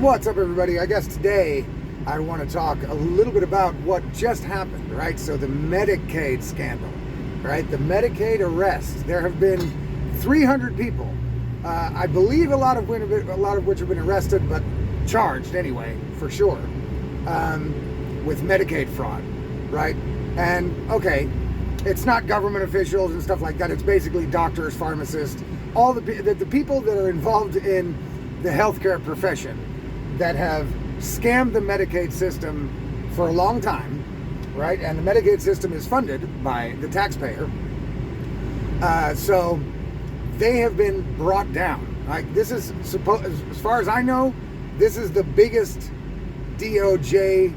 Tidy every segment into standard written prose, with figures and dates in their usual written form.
What's up, everybody? I guess today I want to talk a little bit about what just happened, right? So the Medicaid scandal, right? The Medicaid arrest. There have been 300 people. I believe a lot of which have been arrested, but charged anyway, for sure, with Medicaid fraud, right? And okay, it's not government officials and stuff like that. It's basically doctors, pharmacists, all the people that are involved in the healthcare profession that have scammed the Medicaid system for a long time, right? And the Medicaid system is funded by the taxpayer. So they have been brought down. Like, this is as far as I know, this is the biggest DOJ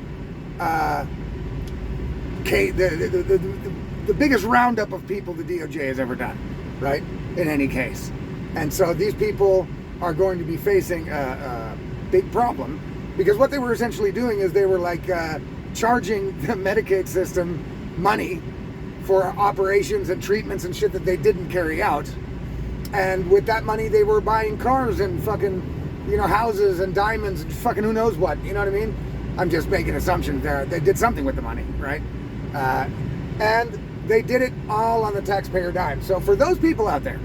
the biggest roundup of people the DOJ has ever done, right? In any case. And so these people are going to be facing a big problem, because what they were essentially doing is they were like charging the Medicaid system money for operations and treatments and shit that they didn't carry out. And with that money, they were buying cars and fucking, houses and diamonds and fucking who knows what, you know what I mean? I'm just making assumptions there. They did something with the money, right? And they did it all on the taxpayer dime. So for those people out there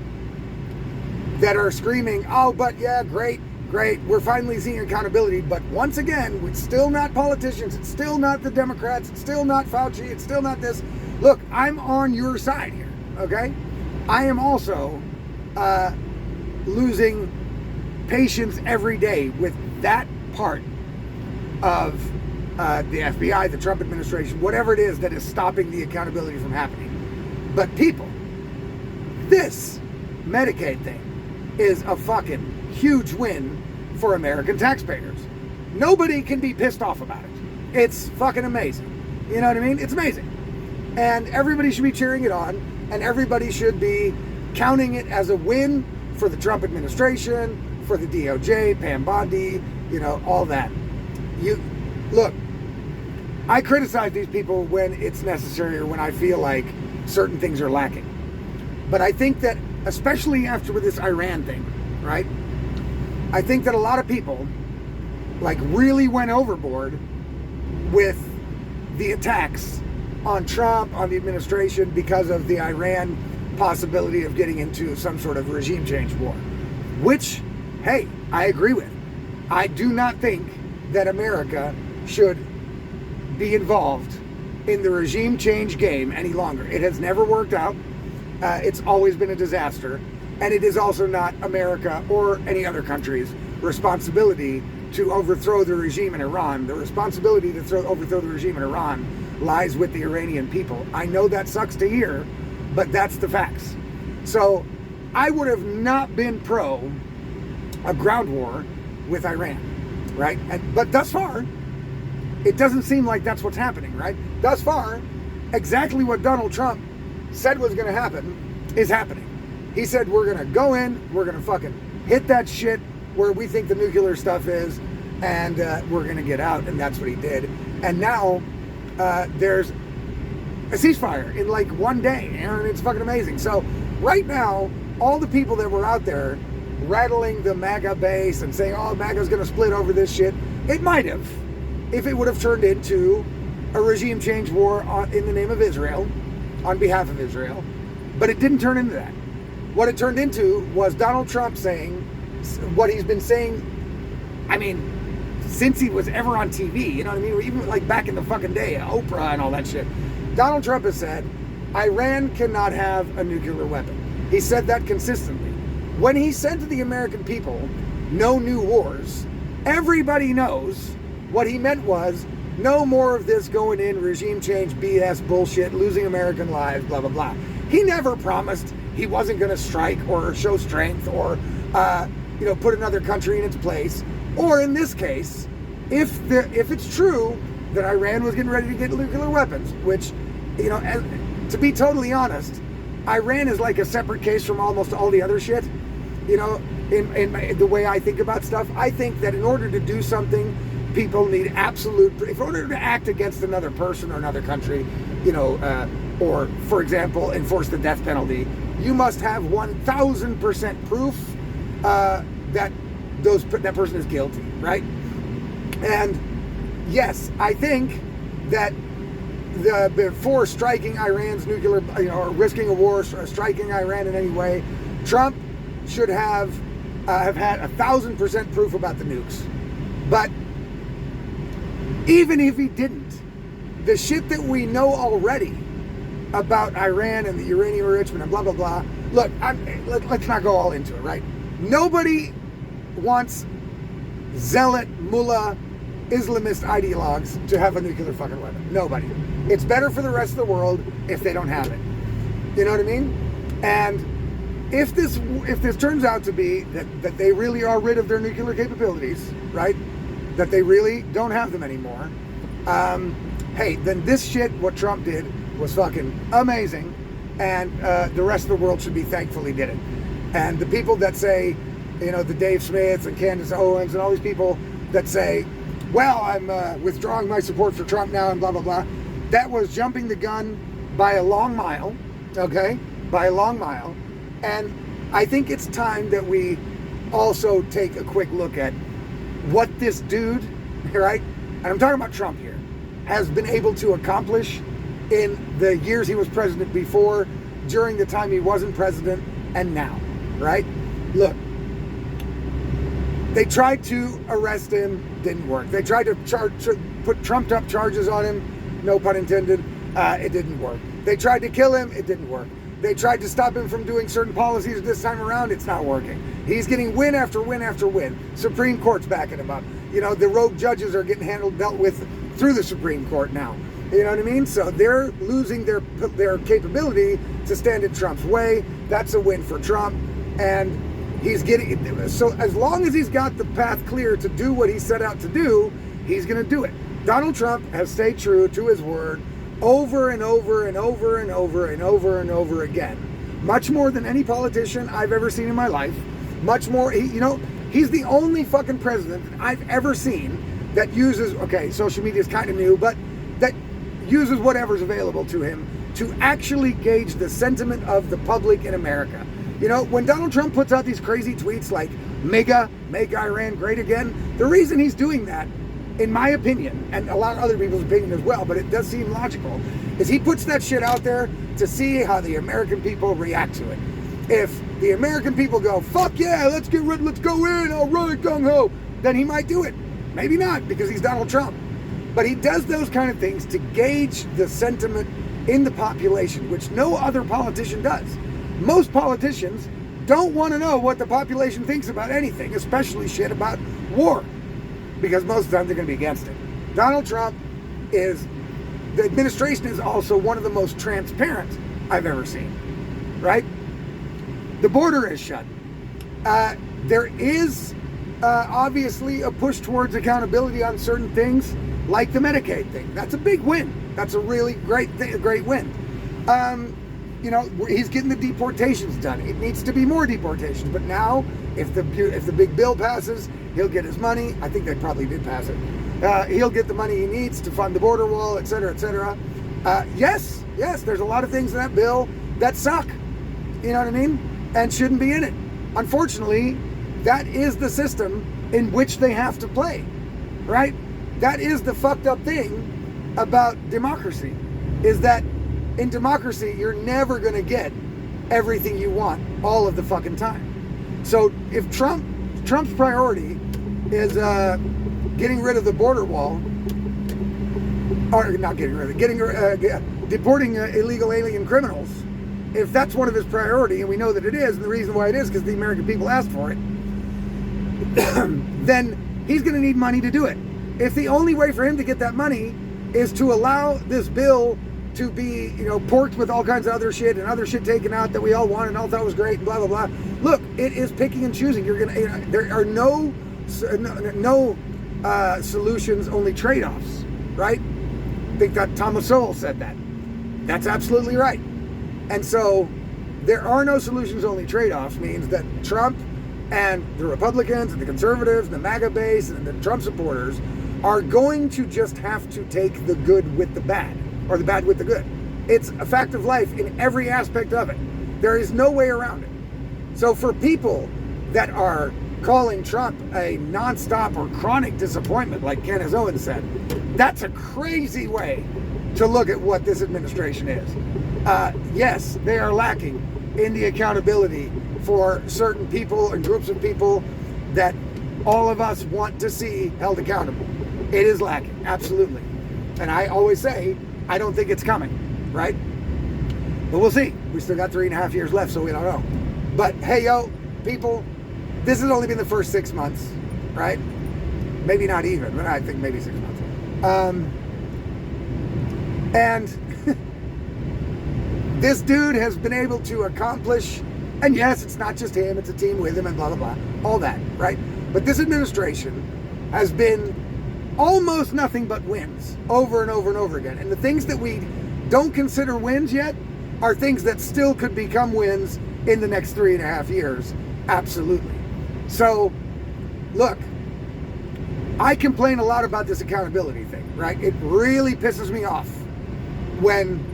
that are screaming, oh, but yeah, great, we're finally seeing accountability, but once again, it's still not politicians, it's still not the Democrats, it's still not Fauci, it's still not this. Look, I'm on your side here, okay? I am also losing patience every day with that part of the FBI, the Trump administration, whatever it is that is stopping the accountability from happening. But people, this Medicaid thing is a fucking huge win for American taxpayers. Nobody can be pissed off about it. It's fucking amazing. You know what I mean? It's amazing. And everybody should be cheering it on, and everybody should be counting it as a win for the Trump administration, for the DOJ, Pam Bondi, all that. Look, I criticize these people when it's necessary or when I feel like certain things are lacking. But I think that, especially after this Iran thing, right? I think that a lot of people really went overboard with the attacks on Trump, on the administration, because of the Iran possibility of getting into some sort of regime change war, which, hey, I agree with. I do not think that America should be involved in the regime change game any longer. It has never worked out. It's always been a disaster. And it is also not America or any other country's responsibility to overthrow the regime in Iran. The responsibility to overthrow the regime in Iran lies with the Iranian people. I know that sucks to hear, but that's the facts. So I would have not been pro a ground war with Iran, right? But thus far, it doesn't seem like that's what's happening, right? Thus far, exactly what Donald Trump said was going to happen is happening. He said, we're going to go in, we're going to fucking hit that shit where we think the nuclear stuff is, and we're going to get out, and that's what he did. And now there's a ceasefire in one day, and it's fucking amazing. So right now, all the people that were out there rattling the MAGA base and saying, oh, MAGA's going to split over this shit, it might have, if it would have turned into a regime change war in the name of Israel, on behalf of Israel, but it didn't turn into that. What it turned into was Donald Trump saying what he's been saying, since he was ever on TV, you know what I mean? Or even back in the fucking day, Oprah and all that shit. Donald Trump has said, Iran cannot have a nuclear weapon. He said that consistently. When he said to the American people, no new wars, everybody knows what he meant was, no more of this going in, regime change, BS, bullshit, losing American lives, blah, blah, blah. He never promised he wasn't going to strike or show strength or, put another country in its place. Or in this case, if it's true that Iran was getting ready to get nuclear weapons, which, to be totally honest, Iran is like a separate case from almost all the other shit. In the way I think about stuff, I think that in order to do something, people need in order to act against another person or another country, or, for example, enforce the death penalty, you must have 1,000% proof that person is guilty, right? And yes, I think that before striking Iran's nuclear, or risking a war, striking Iran in any way, Trump should have had 1,000% proof about the nukes. But even if he didn't, the shit that we know already about Iran and the uranium enrichment and blah, blah, blah. Look, let's not go all into it, right? Nobody wants zealot, mullah, Islamist ideologues to have a nuclear fucking weapon. Nobody. It's better for the rest of the world if they don't have it. You know what I mean? And if this turns out to be that they really are rid of their nuclear capabilities, right? That they really don't have them anymore, hey, then this shit, what Trump did, was fucking amazing, and the rest of the world should be thankful he did it. And the people that say, the Dave Smiths and Candace Owens and all these people that say, well, I'm withdrawing my support for Trump now and blah, blah, blah, that was jumping the gun by a long mile, okay? By a long mile. And I think it's time that we also take a quick look at what this dude, right? And I'm talking about Trump here, has been able to accomplish in the years he was president before, during the time he wasn't president, and now, right? Look, they tried to arrest him, didn't work. They tried to put trumped up charges on him, no pun intended, it didn't work. They tried to kill him, it didn't work. They tried to stop him from doing certain policies this time around, it's not working. He's getting win after win after win. Supreme Court's backing him up. The rogue judges are getting dealt with through the Supreme Court now. You know what I mean? So they're losing their capability to stand in Trump's way. That's a win for Trump. And he's getting, so as long as he's got the path clear to do what he set out to do, he's going to do it. Donald Trump has stayed true to his word over and over and over and over and over and over again. Much more than any politician I've ever seen in my life. Much more, he's the only fucking president that I've ever seen that uses, okay, social media is kind of new, but that uses whatever's available to him to actually gauge the sentiment of the public in America. When Donald Trump puts out these crazy tweets like, MAGA, make Iran great again, the reason he's doing that, in my opinion, and a lot of other people's opinion as well, but it does seem logical, is he puts that shit out there to see how the American people react to it. If the American people go, fuck yeah, let's go in, all right, gung-ho, then he might do it. Maybe not, because he's Donald Trump. But he does those kind of things to gauge the sentiment in the population, which no other politician does. Most politicians don't want to know what the population thinks about anything, especially shit about war, because most of the time they're going to be against it. Donald Trump the administration is also one of the most transparent I've ever seen, right? The border is shut. There is obviously a push towards accountability on certain things, like the Medicaid thing. That's a big win. That's a really great win. He's getting the deportations done. It needs to be more deportations. But now, if the big bill passes, he'll get his money. I think they probably did pass it. He'll get the money he needs to fund the border wall, et cetera, et cetera. Yes, there's a lot of things in that bill that suck. You know what I mean? And shouldn't be in it. Unfortunately, that is the system in which they have to play, right? That is the fucked up thing about democracy, is that in democracy, you're never going to get everything you want all of the fucking time. So if Trump's priority is getting rid of the border wall, or not getting rid of it, deporting illegal alien criminals, if that's one of his priority, and we know that it is, and the reason why it is because the American people asked for it, then he's going to need money to do it. If the only way for him to get that money is to allow this bill to be, porked with all kinds of other shit and other shit taken out that we all wanted and all thought was great and blah, blah, blah. Look, it is picking and choosing. There are no solutions, only trade-offs, right? I think that Thomas Sowell said that. That's absolutely right. And so there are no solutions, only trade-offs means that Trump and the Republicans and the conservatives and the MAGA base and the Trump supporters are going to just have to take the good with the bad, or the bad with the good. It's a fact of life in every aspect of it. There is no way around it. So for people that are calling Trump a nonstop or chronic disappointment, like Kenneth Owens said. That's a crazy way to look at what this administration is. Yes, they are lacking in the accountability for certain people and groups of people that all of us want to see held accountable. It is lacking, absolutely. And I always say, I don't think it's coming, right? But we'll see. We still got 3.5 years left, so we don't know. But hey, yo, people, this has only been the first 6 months, right? Maybe not even, but I think maybe 6 months. And this dude has been able to accomplish, and yes, it's not just him, it's a team with him and blah, blah, blah, all that, right? But this administration has been almost nothing but wins over and over and over again. And the things that we don't consider wins yet are things that still could become wins in the next 3.5 years. Absolutely. So, look, I complain a lot about this accountability thing, right? It really pisses me off when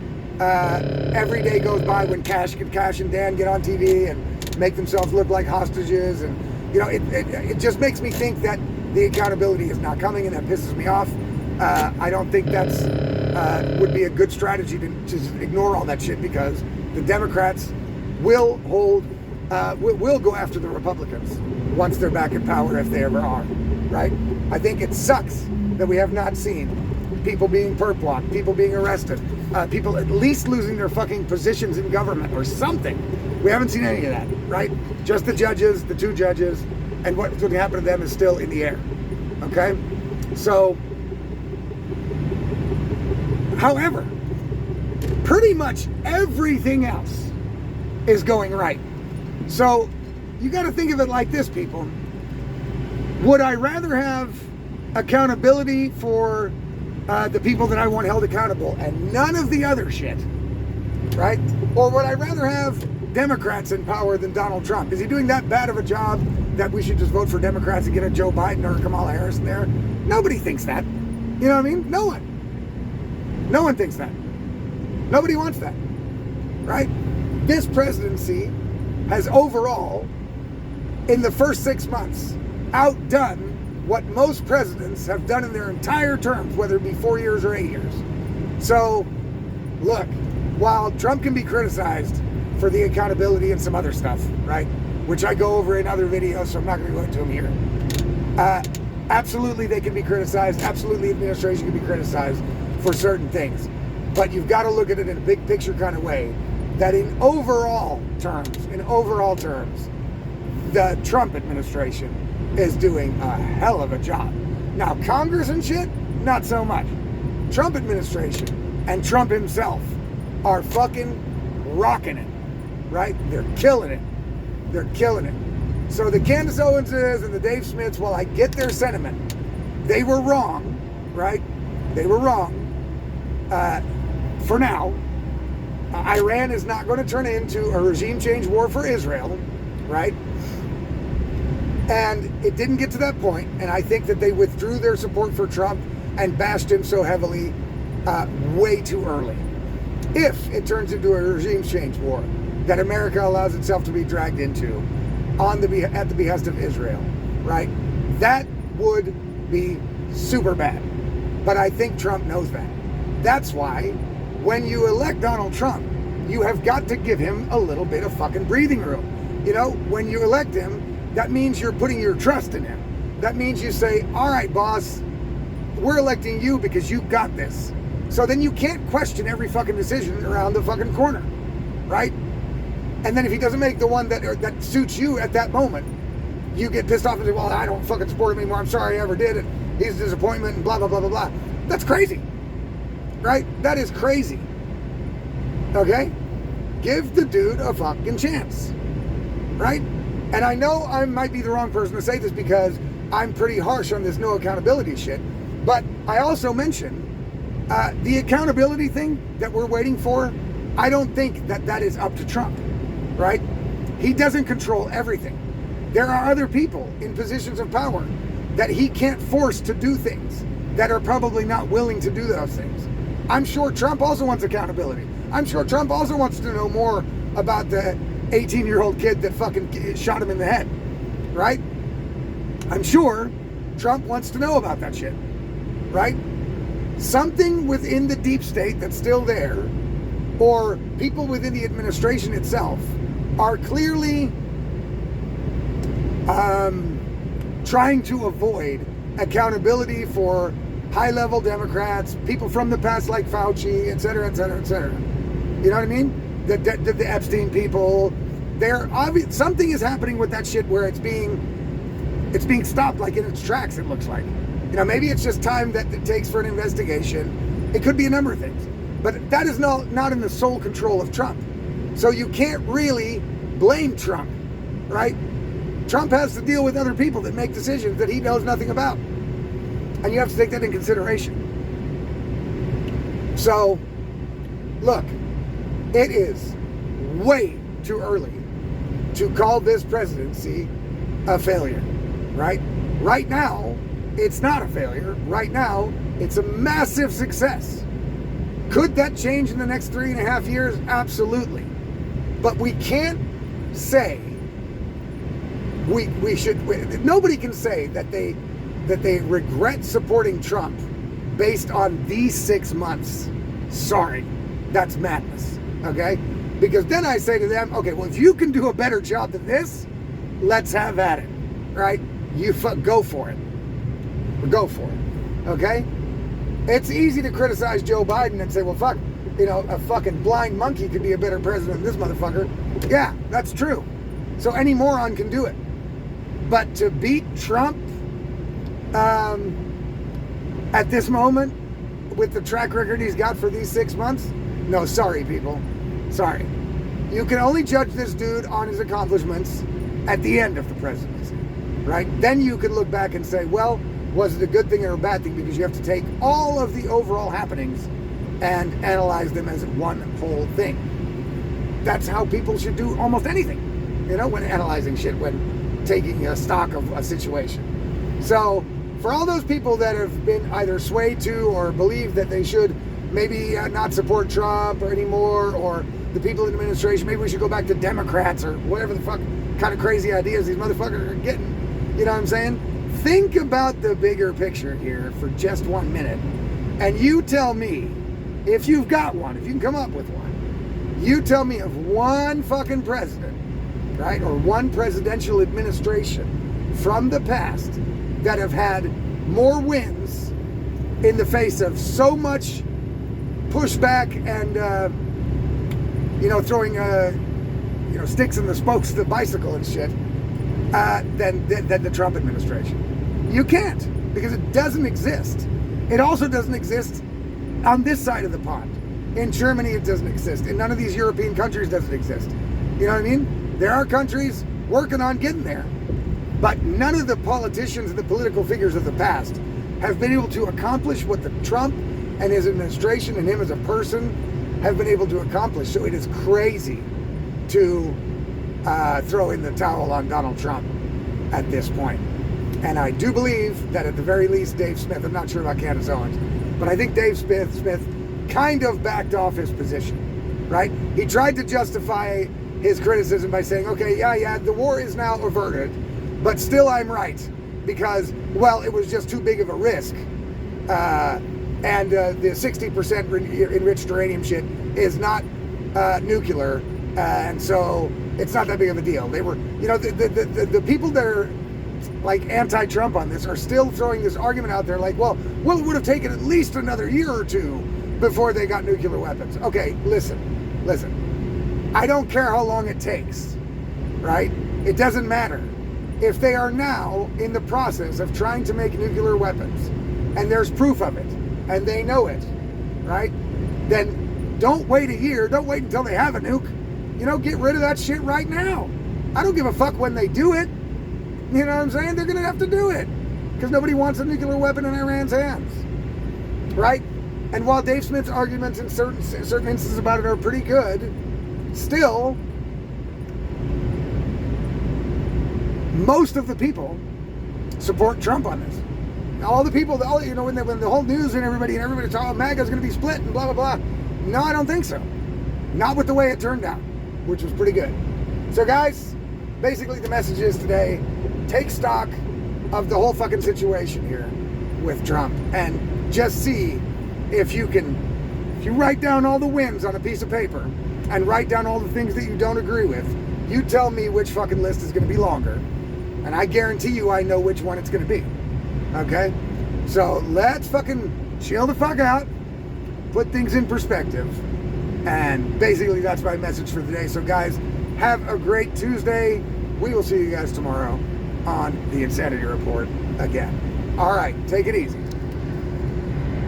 every day goes by when Cash and Dan get on TV and make themselves look like hostages. And, you know, it just makes me think that the accountability is not coming, and that pisses me off. I don't think that's would be a good strategy to ignore all that shit, because the Democrats will will go after the Republicans once they're back in power, if they ever are, right? I think it sucks that we have not seen people being perp walked, people being arrested, people at least losing their fucking positions in government or something. We haven't seen any of that, right? Just the judges, the 2 judges, and what's going to happen to them is still in the air, okay? So, however, pretty much everything else is going right. So, you got to think of it like this, people. Would I rather have accountability for the people that I want held accountable and none of the other shit, right? Or would I rather have Democrats in power than Donald Trump? Is he doing that bad of a job that we should just vote for Democrats and get a Joe Biden or a Kamala Harris in there? Nobody thinks that. You know what I mean? No one. No one thinks that. Nobody wants that, right? This presidency has overall, in the first 6 months, outdone what most presidents have done in their entire terms, whether it be 4 years or 8 years. So, look, while Trump can be criticized for the accountability and some other stuff, right, which I go over in other videos, so I'm not going to go into them here. Absolutely, they can be criticized. Absolutely, administration can be criticized for certain things. But you've got to look at it in a big picture kind of way, that in overall terms, the Trump administration is doing a hell of a job. Now, Congress and shit, not so much. Trump administration and Trump himself are fucking rocking it, right? They're killing it. They're killing it. So the Candace Owenses and the Dave Smiths, while I get their sentiment, they were wrong, right? They were wrong. For now, Iran is not going to turn into a regime change war for Israel, right? And it didn't get to that point, and I think that they withdrew their support for Trump and bashed him so heavily way too early. If it turns into a regime change war that America allows itself to be dragged into at the behest of Israel, right? That would be super bad. But I think Trump knows that. That's why when you elect Donald Trump, you have got to give him a little bit of fucking breathing room. You know, when you elect him, that means you're putting your trust in him. That means you say, all right, boss, we're electing you because you got this. So then you can't question every fucking decision around the fucking corner, right? And then if he doesn't make the one that suits you at that moment, you get pissed off and say, well, I don't fucking support him anymore. I'm sorry I ever did it. He's a disappointment and blah, blah, blah, blah, blah. That's crazy, right? That is crazy, okay? Give the dude a fucking chance, right? And I know I might be the wrong person to say this because I'm pretty harsh on this no accountability shit, but I also mentioned the accountability thing that we're waiting for. I don't think that is up to Trump, right? He doesn't control everything. There are other people in positions of power that he can't force to do things, that are probably not willing to do those things. I'm sure Trump also wants accountability. I'm sure Trump also wants to know more about the 18-year-old kid that fucking shot him in the head, right? I'm sure Trump wants to know about that shit, right? Something within the deep state that's still there, or people within the administration itself, are clearly trying to avoid accountability for high-level Democrats, people from the past like Fauci, et cetera, et cetera, et cetera. You know what I mean? The Epstein people. They're obvious. Something is happening with that shit where it's being stopped, like in its tracks. It looks like. You know, maybe it's just time that it takes for an investigation. It could be a number of things, but that is not in the sole control of Trump. So you can't really blame Trump, right? Trump has to deal with other people that make decisions that he knows nothing about. And you have to take that in consideration. So, look, it is way too early to call this presidency a failure, right? Right now, it's not a failure. Right now, it's a massive success. Could that change in the next 3.5 years? Absolutely. But we can't say nobody can say that they regret supporting Trump based on these 6 months. Sorry, that's madness, okay? Because then I say to them, okay, well, if you can do a better job than this, let's have at it, right? Go for it. Go for it, okay? It's easy to criticize Joe Biden and say, well, fuck, you know, a fucking blind monkey could be a better president than this motherfucker. Yeah, that's true. So any moron can do it. But to beat Trump at this moment, with the track record he's got for these 6 months, no, sorry, people. Sorry. You can only judge this dude on his accomplishments at the end of the presidency, right? Then you can look back and say, well, was it a good thing or a bad thing? Because you have to take all of the overall happenings and analyze them as one whole thing. That's how people should do almost anything, you know, when analyzing shit, when taking a stock of a situation. So for all those people that have been either swayed to or believe that they should maybe not support Trump or anymore, or the people in the administration, maybe we should go back to Democrats or whatever the fuck kind of crazy ideas these motherfuckers are getting, you know what I'm saying? Think about the bigger picture here for just 1 minute, and you tell me, if you've got one, if you can come up with one, you tell me of one fucking president, right, or one presidential administration from the past that have had more wins in the face of so much pushback and throwing sticks in the spokes of the bicycle and shit than the Trump administration. You can't, because it doesn't exist. It also doesn't exist on this side of the pond. In Germany, it doesn't exist. In none of these European countries does it exist. You know what I mean? There are countries working on getting there. But none of the politicians and the political figures of the past have been able to accomplish what the Trump and his administration and him as a person have been able to accomplish. So it is crazy to throw in the towel on Donald Trump at this point. And I do believe that at the very least, Dave Smith, I'm not sure about Candace Owens, but I think Dave Smith kind of backed off his position, right? He tried to justify his criticism by saying, okay, yeah, the war is now averted, but still I'm right, because, well, it was just too big of a risk. And the 60% enriched uranium shit is not nuclear, and so it's not that big of a deal. They were, the people that are like anti-Trump on this are still throwing this argument out there like, well, it would have taken at least another year or two before they got nuclear weapons. Okay, listen. I don't care how long it takes, right? It doesn't matter. If they are now in the process of trying to make nuclear weapons, and there's proof of it, and they know it, right? Then don't wait a year. Don't wait until they have a nuke. Get rid of that shit right now. I don't give a fuck when they do it. You know what I'm saying? They're going to have to do it because nobody wants a nuclear weapon in Iran's hands, right? And while Dave Smith's arguments in certain instances about it are pretty good, still, most of the people support Trump on this. All the people, when the whole news and everybody talking about MAGA's going to be split and blah, blah, blah. No, I don't think so. Not with the way it turned out, which was pretty good. So guys, basically the message is today, take stock of the whole fucking situation here with Trump, and just see if you write down all the wins on a piece of paper and write down all the things that you don't agree with, you tell me which fucking list is going to be longer, and I guarantee you I know which one it's going to be. Okay? So let's fucking chill the fuck out, put things in perspective, and basically that's my message for the day. So guys, have a great Tuesday. We will see you guys tomorrow on the Insanity Report again. All right, take it easy.